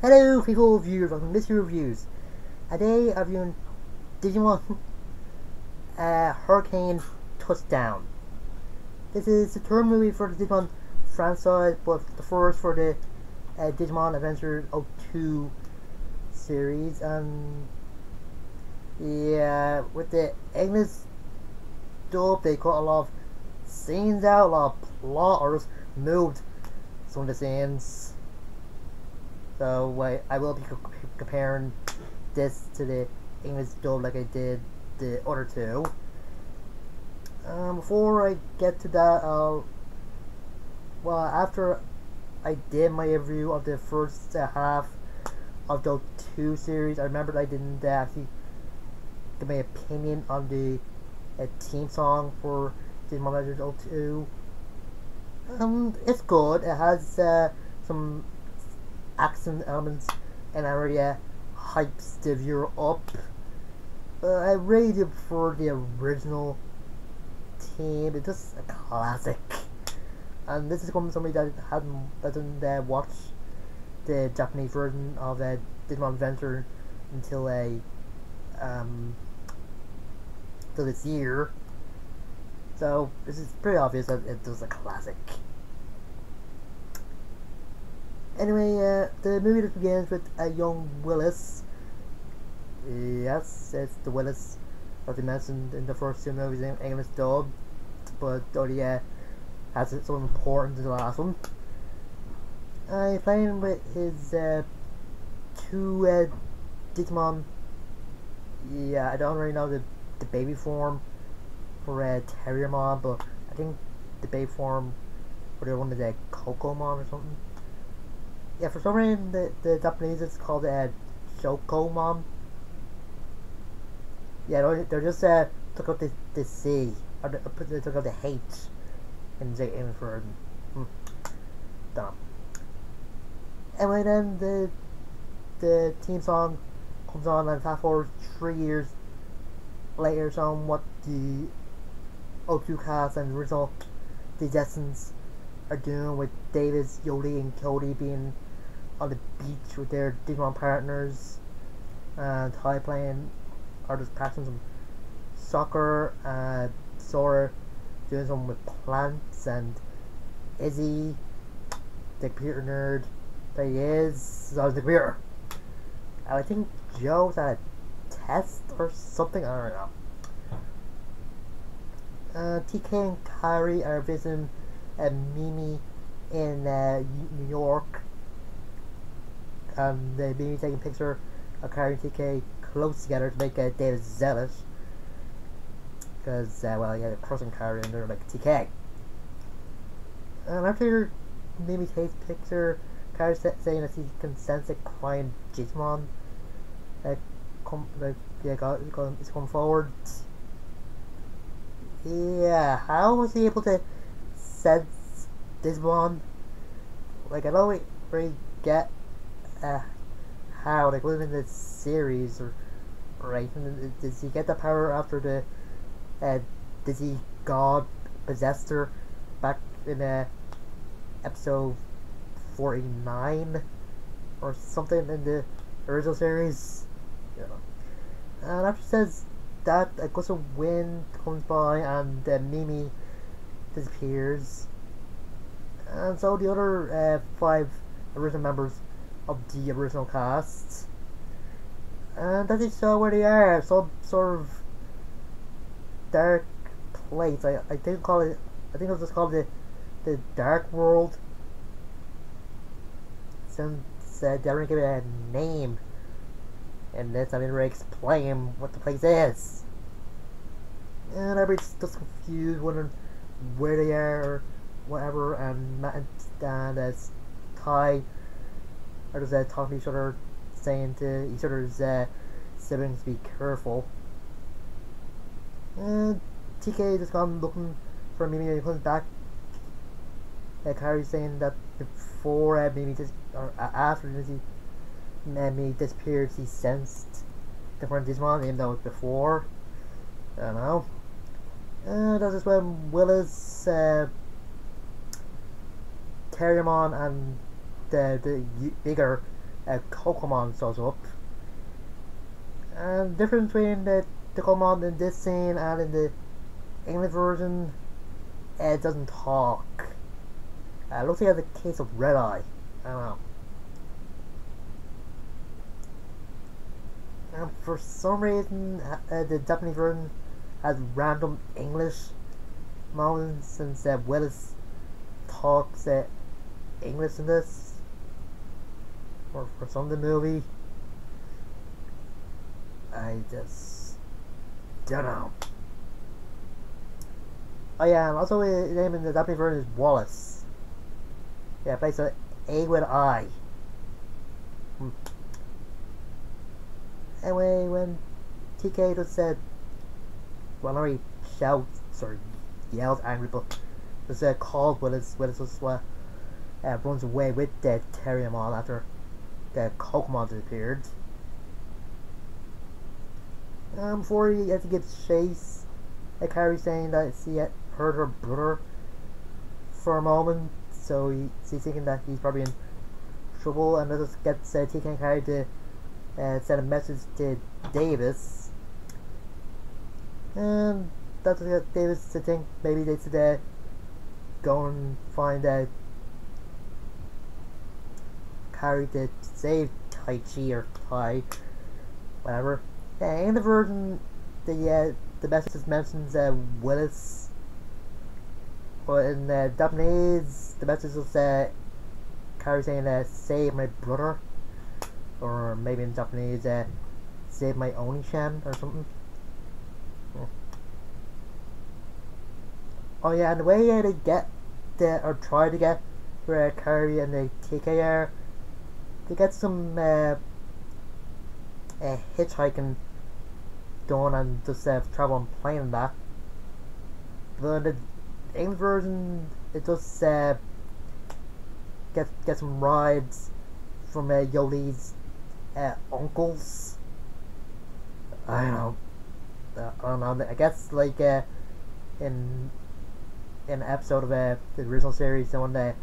Hello people viewers, welcome to Mr. Reviews. Today I'm reviewing Digimon Hurricane Touchdown. This is the third movie for the Digimon franchise, but the first for the Digimon Adventure 02 series. And yeah, with the English dub they cut a lot of scenes out, a lot of plot, or just moved some of the scenes. So I will be comparing this to the English dub like I did the other two. Before I get to that, after I did my review of the first half of the 2 series, I remembered I didn't actually give my opinion on the theme song for Digimon Adventure 02. It's good. It has some action elements and area hypes the viewer up. I really do prefer the original theme. It's just a classic, and this is coming from somebody that doesn't watch the Japanese version of Digimon Adventure until till this year. So this is pretty obvious that it is a classic. Anyway, the movie just begins with a young Willis. Yes, it's the Willis that they mentioned in the first 2 movies in English dub, but only has something important in the last one. He's playing with his 2 Digimon. Yeah, I don't really know the baby form for Terriermon, but I think the baby form for the one is Kokomon or something. Yeah, for some reason the Japanese it's called Shokomon. Yeah, they just took out the C, or they took out the H in for dumb. Anyway, then the theme song comes on, and fast forward 3 years later, showing what the O2 cast and original Digestants are doing, with David, Yoli, and Cody being on the beach with their Digimon partners, and Tai playing or just practicing some soccer, Sora doing something with plants, and Izzy, the computer nerd that he is on the computer. And I think Joe's at a test or something, I don't know. TK and Kyrie are visiting Mimi in New York. They be taking a picture of Kyrie and TK close together to make David zealous, because well, yeah, they're crossing Kyrie and they're like TK. And after Mimi takes a picture, Kyrie saying that he can sense a crying Digimon it's coming forward. Yeah, how was he able to sense Digimon? Like, I don't really get how, like, within the series, or right? And does he get the power after the Digi God possessed her back in episode 49 or something in the original series? Yeah. And after says that, a gust of wind comes by and Mimi disappears, and so the other 5 original members of the original cast, and that is show where they are, some sort of dark place. I think I'll just call it the Dark World, since they didn't give it a name, and this I didn't really explain what the place is, and everybody's just confused, wondering where they are or whatever. And Matt and Dan as Tai are just talking to each other, saying to each other's siblings to be careful. And TK just gone looking for Mimi, and he comes back. Kyrie's saying that before Mimi or after Mimi disappeared, he sensed different Digimon, even though it was before. I don't know. That's just when Willis, Terriermon, and the bigger Pokemon shows up. And the difference between the Pokemon in this scene and in the English version, it doesn't talk. It looks like it has a case of red eye. I don't know. And for some reason, the Japanese version has random English moments since Willis talks English in this. Or for some of the movie. I just don't know. Oh yeah, and also his name in the Japanese version is Wallace. Yeah, based on A with I. Anyway, when TK just said, well, not really shouts or yells angry, but just calls Willis just runs away with the Terriermon after the Pokemon disappeared. Before he had to get chase, Carrie saying that she had heard her brother for a moment, so she's thinking that he's probably in trouble, and just gets TK and Carrie to send a message to Davis, and that's what got Davis to think maybe they should go and find Carrie to save Tai Chi or Tai, whatever. In the version, the message mentions Willis, but in Japanese, the message was Carrie saying save my brother, or maybe in Japanese save my Oni-chan or something. Oh yeah, and the way they get or try to get where Carrie and the TK are, they get some hitchhiking done and just travel on plane and that. But in the English version, it just get some rides from Yoli's uncles. I don't know. I guess like in an episode of the original series, someone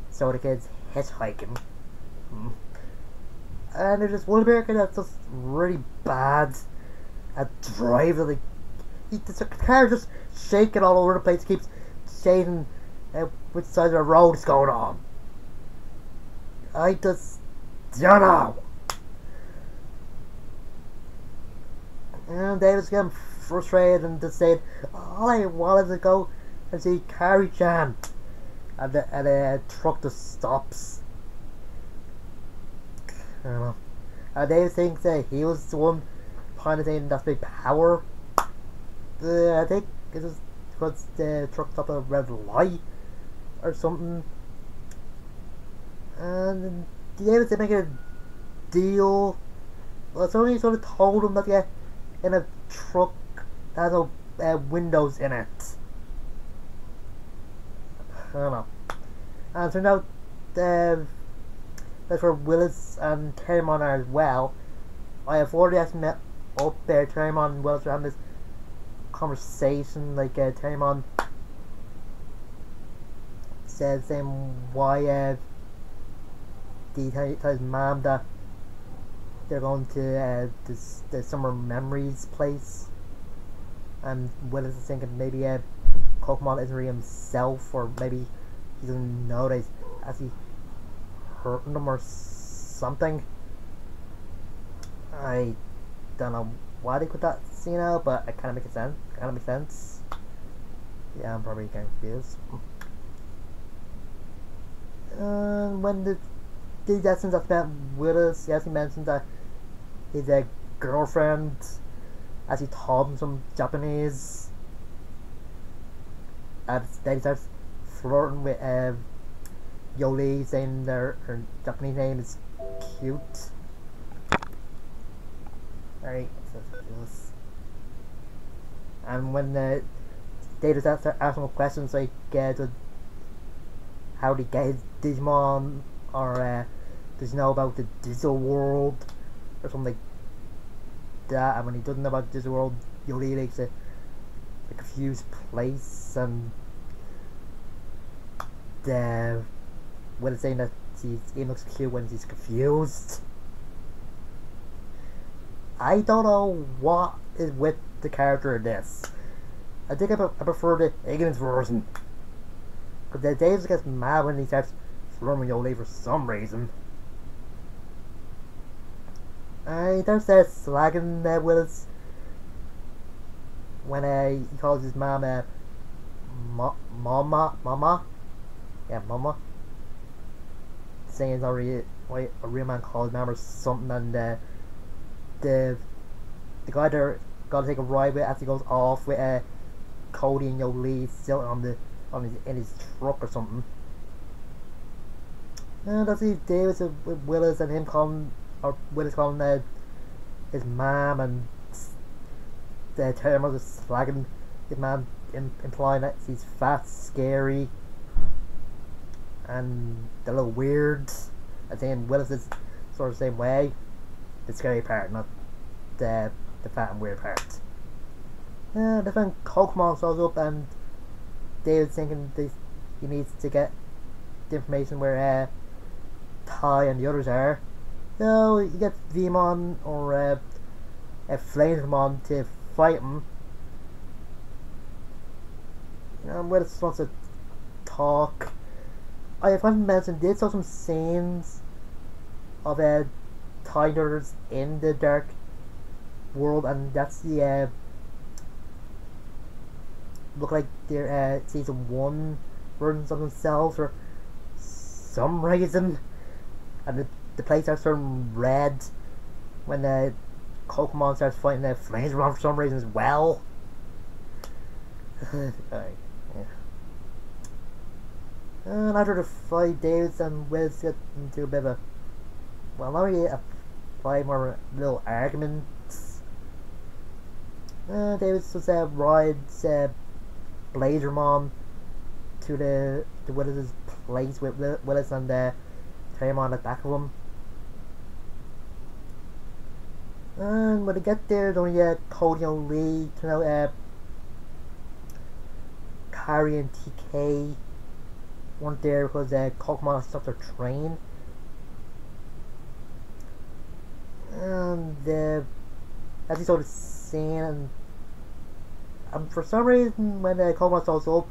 saw the kids hitchhiking. And there's this one American that's just really bad at driving. Like, the car just shaking all over the place, keeps shaking which side of the road is going on. I just don't know. And David's getting frustrated and just saying, all I wanted to go and see Carrie-chan. And the truck just stops. I don't know. And David thinks that he was the one behind the thing that's big power. I think it was because the truck stopped at a red light or something. And David did make a deal. Well, somebody sort of told him that yeah, in a truck that has no windows in it. I don't know. And it turned out that's where Willis and Terriermon are as well. I have already actually met up there. Terriermon and Willis are having this conversation. Like Terriermon says saying why he tells his mom that they're going to the summer memories place, and Willis is thinking maybe Pokemon isn't really himself, or maybe he doesn't know that he's actually hurting them or something. I don't know why they put that scene out, but it kind of makes sense. Yeah, I'm probably getting confused. When the Destins that met Willis, he actually mentioned that his girlfriend actually taught him some Japanese, and then he starts flirting with Yoli, saying her Japanese name is cute. Alright, and when Data starts asking questions like how did he get his Digimon, or does he know about the digital world, or something like that, and when he doesn't know about the digital world, Yoli makes a confused place, and when it's saying that he looks cute when he's confused. I don't know what is with the character in this. I think I prefer the ignorance version. Because the Davis gets mad when he starts Romeo for some reason. He starts slagging Willis when he calls his mom mama. Yeah, mama. Saying it's already what a real man calls mom or something, and the guy there got to take a ride with as he goes off with Cody and Yoli still in his truck or something. And that's see Davis with Willis and him calling, or Willis calling his mom, and the Terminal just slagging his mom, implying that he's fat, scary, and a little weird. And saying Willis is sort of the same way. The scary part, not the fat and weird part. Then Pokemon shows up, and David's thinking he needs to get the information where Ty and the others are. So he gets Vmon or Flamemon to fight him. Willis wants to talk. I forgot to mention, they saw some scenes of Tigers in the Dark World, and that's the look like they're season 1 versions of themselves for some reason, and the place starts turning red when the Pokemon starts fighting the Flamesman for some reason as well. Right, yeah. And after the fight, Davis and Wiz get into a bit of a, well, not really a fight, more little arguments. Davis just rides Blazermon to Willis's place with Willis and Taemon at the back of him. And when they get there, only Cody and Lee turn out Carrie and TK weren't there because Pokemon stopped their train. And as you saw the scene, and for some reason when Pokemon shows up,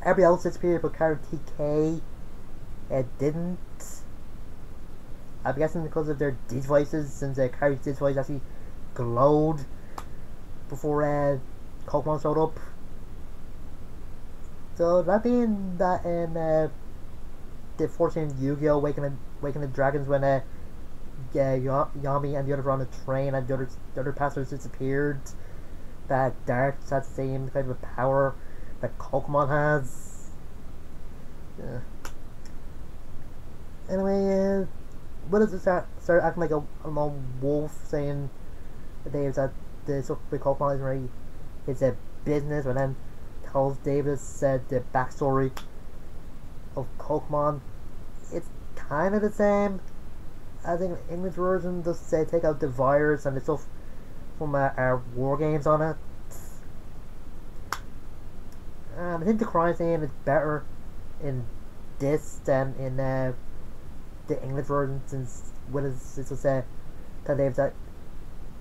everybody else disappeared but Carrie and TK didn't. I'm guessing because of their Digivices, since Carrie's Digivice actually glowed before Pokemon showed up. So that being that in the 14 Yu-Gi-Oh! Waking the Dragons, when Yami and the others were on the train and the other passengers disappeared, that Darks had the same kind of power that Pokemon has. Yeah. Anyway, Willis started acting like a lone wolf, saying that Davis that the stuff with Pokemon isn't really his business, but then tells Davis said the backstory of Pokemon. It's kind of the same. I think the English version just say take out the virus and the stuff from our war games on it. I think the crime scene is better in this than in the English version, since Willis is just tell Davis that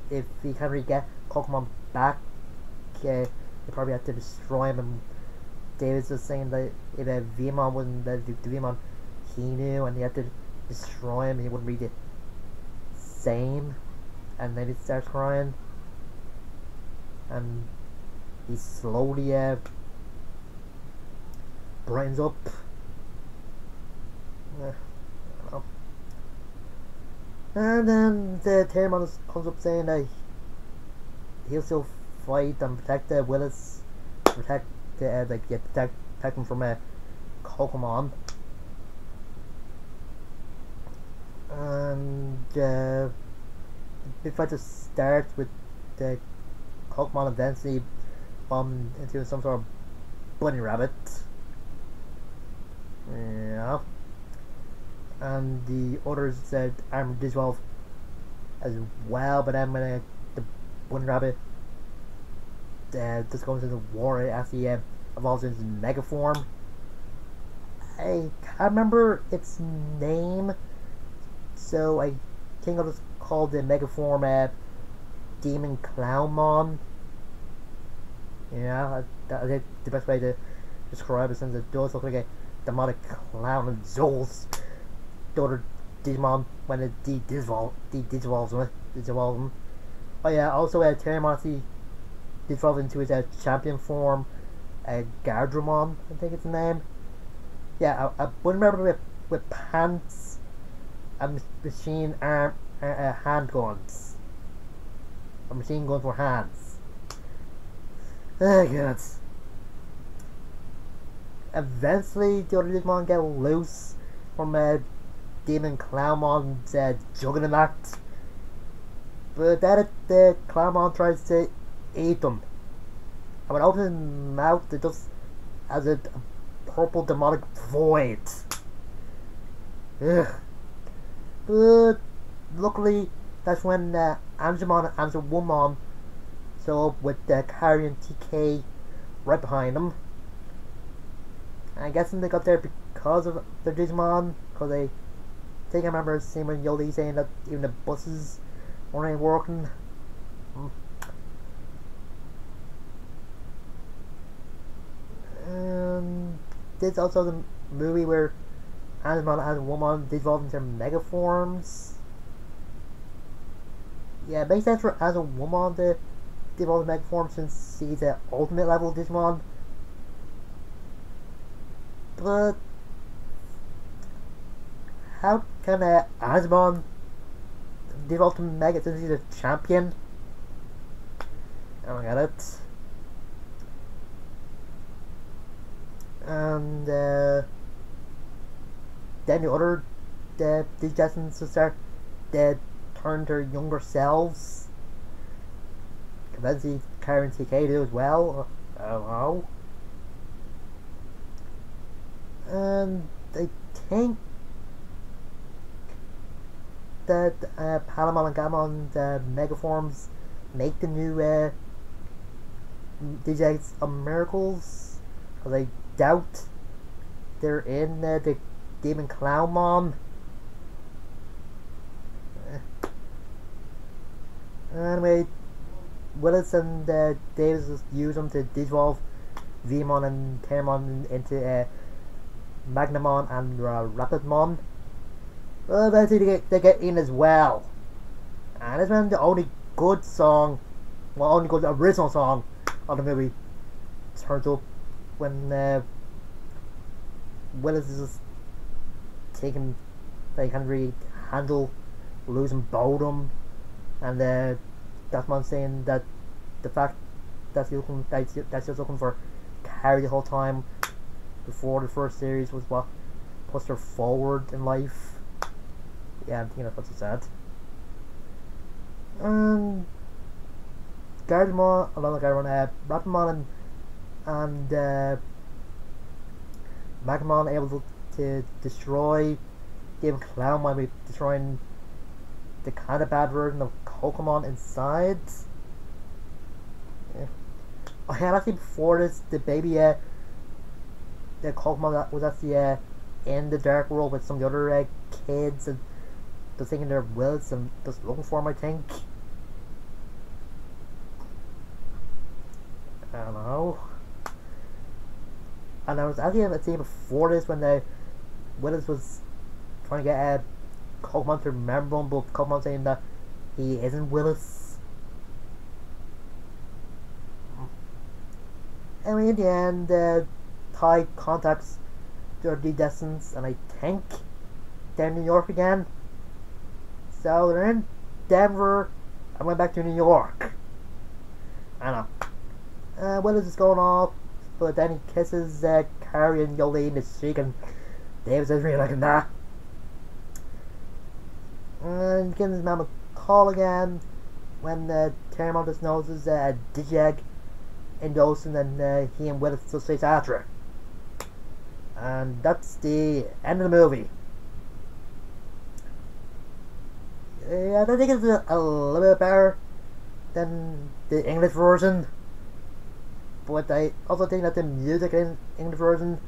if he can't really get Pokemon back, he probably have to destroy him, and Davis was saying that if Vmon wasn't the Vmon he knew and he had to destroy him, he wouldn't be the same. And then he starts crying, and he slowly brightens up. I don't know. And then the Terramon comes up saying that he'll still fight and protect Willis, protect him from Pokemon. And the fight just starts with the Pokemon eventually bombing into some sort of bunny rabbit. Yeah. And the others said armored Digimon as well, but then when the bunny rabbit just goes into war, it actually evolves into Mega form. I can't remember its name, so I think I'll just call the Megaform Demon Clownmon. Yeah, that's the best way to describe it, since it does look like a demonic clown and Zoles the other Digimon when it digivolves them. Oh yeah, also Terramon digivolved into his champion form, Gardramon, I think it's the name. Yeah, I wouldn't remember with pants and machine arm handguns. Or machine guns for hands. Oh god. Eventually, the other Digimon get loose from Demon Clownmon's juggling, but then the Clownmon tries to eat them. And when it opens its mouth, it just has a purple demonic void. Ugh. But luckily, that's when Angemon and Angemon so up with Carrion TK right behind them. I'm guessing they got there because of their Digimon, because I think I remember seeing when Yoli saying that even the buses weren't working. This is also the movie where Angemon and Woman evolved into mega forms. Yeah, it makes sense for as a woman to evolve mega form since she's the ultimate level Digimon. But how can Angemon devolve to mega since he's a champion? I don't get it. And then the other Digitons will start turn their younger selves. Eventually Karen TK do as well. I don't know. And I think that Palamon and Gamon Megaforms make the new Digits of Miracles, because I doubt they're in the Demon Clownmon. Anyway, Willis and Davis just use them to digivolve Vmon and Terramon into Magnamon and Rapidmon. Well, eventually they get in as well. And it's when the only good song, well, only good original song of the movie turns up when Willis is just taking, they can't really handle losing Bodum, and that's man saying that the fact that she's looking for Carrie the whole time before the first series was what pushed her forward in life. Yeah, I'm thinking that's what's so sad. Gardamon, along with Gardamon, Rapamon and Magnamon able to destroy Demon Clownmon by destroying the kind of bad version of Pokemon inside. Yeah. Oh yeah, actually before this, the baby the Pokemon that was actually in the dark world with some of the other kids and just thinking they're wills and just looking for them, I think. I don't know. And I was actually at the scene before this when Willis was trying to get Pokemon to remember him, but Pokemon saying that he isn't Willis. Anyway, in the end, Ty contacts their Descendants, and I think they're in New York again. So they're in Denver. I went back to New York. I don't know. Willis is going off, but then he kisses Carrie and Yoli in the cheek, and Davis is really liking that. And gives his mom a call again when Terramon just notices Digeg in the ocean, and he and Willis just chase after her. And that's the end of the movie. Yeah, I think it's a little bit better than the English version, but I also think that the music in English version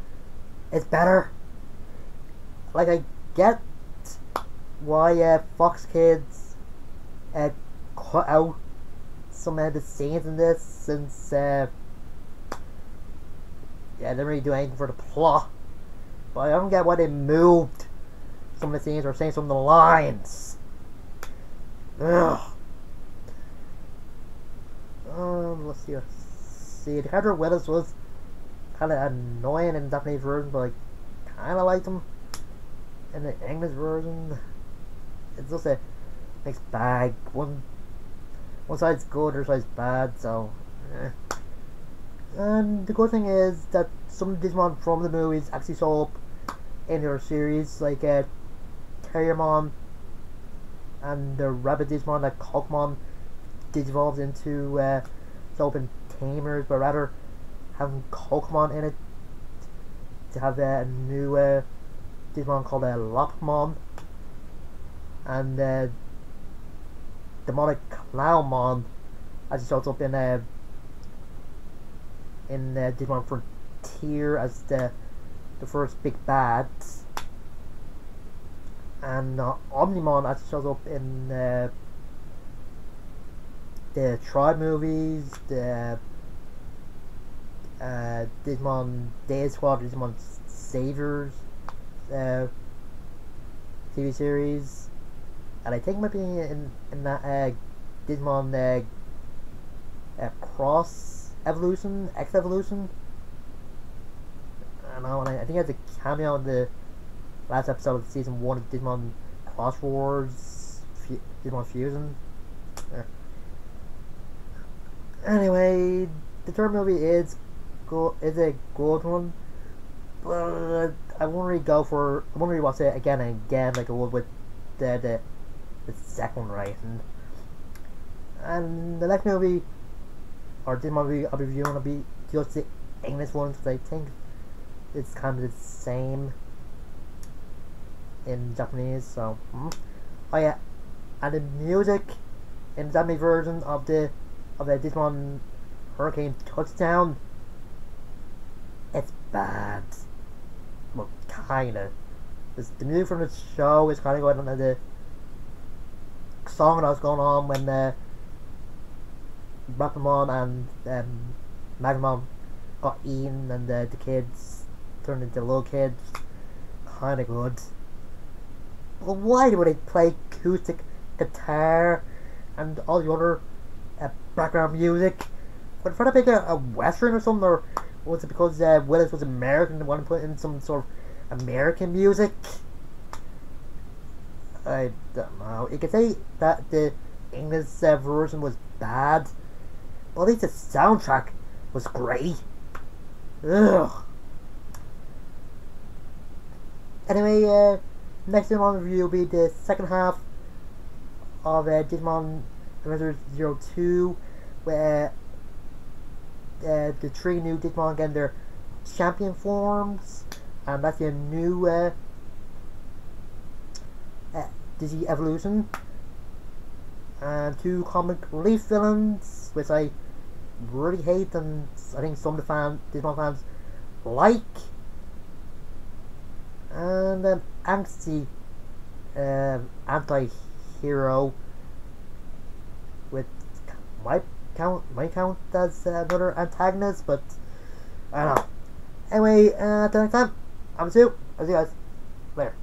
is better. like, I get why Fox Kids cut out some of the scenes in this, since they didn't really do anything for the plot. But I don't get why they moved some of the scenes or saying some of the lines. Ugh. Let's see. The character Willis was kind of annoying in the Japanese version, but I kind of liked him in the English version. It's just a mixed bag. One side's good, other side's bad. So, and the good thing is that some Digimon from the movies actually show up in their series, like Terriermon and the Rabbit Digimon that Cogmon digivolves into open tamers, but rather having Cogmon in it to have a new Digimon called Lopmon, and Demonic Clownmon as he shows up in Digimon Frontier as the first big bad, and Omnimon as he shows up in the Tribe movies, the Digimon Day Squad, Digimon Saviors TV series, and I think maybe in that Digimon Cross Evolution, X Evolution. I don't know, and I think he has a cameo in the last episode of season 1 of Digimon Cross Wars, Digimon Fusion. Anyway, the third movie is a good one, but I won't really watch it again and again like I would with the second one, right? And the next movie, or Digimon movie I'll be reviewing, will be just the English one, because I think it's kind of the same in Japanese. So, oh yeah, and the music in the Japanese version of the Digimon Hurricane Touchdown, it's bad. Well, kinda. The music from the show is kind of going on the song that was going on when Rapamon and Magnamon got eaten and the kids turned into little kids. Kinda good. But why would they play acoustic guitar and all the other background music? Would try to make a western or something, or was it because Willis was American and wanted to put in some sort of American music? I don't know. You could say that the English version was bad, but at least the soundtrack was great. Ugh. Anyway, next Digimon review will be the second half of Digimon Adventure 02, where the 3 new Digimon get their champion forms, and that's a new Digi Evolution, and 2 comic relief villains, which I really hate, and I think some of the Digimon fans like, and an angsty anti-hero, with might count as another antagonist, but I don't know. Anyway, till next time, I'm Sue. I'll see you guys later.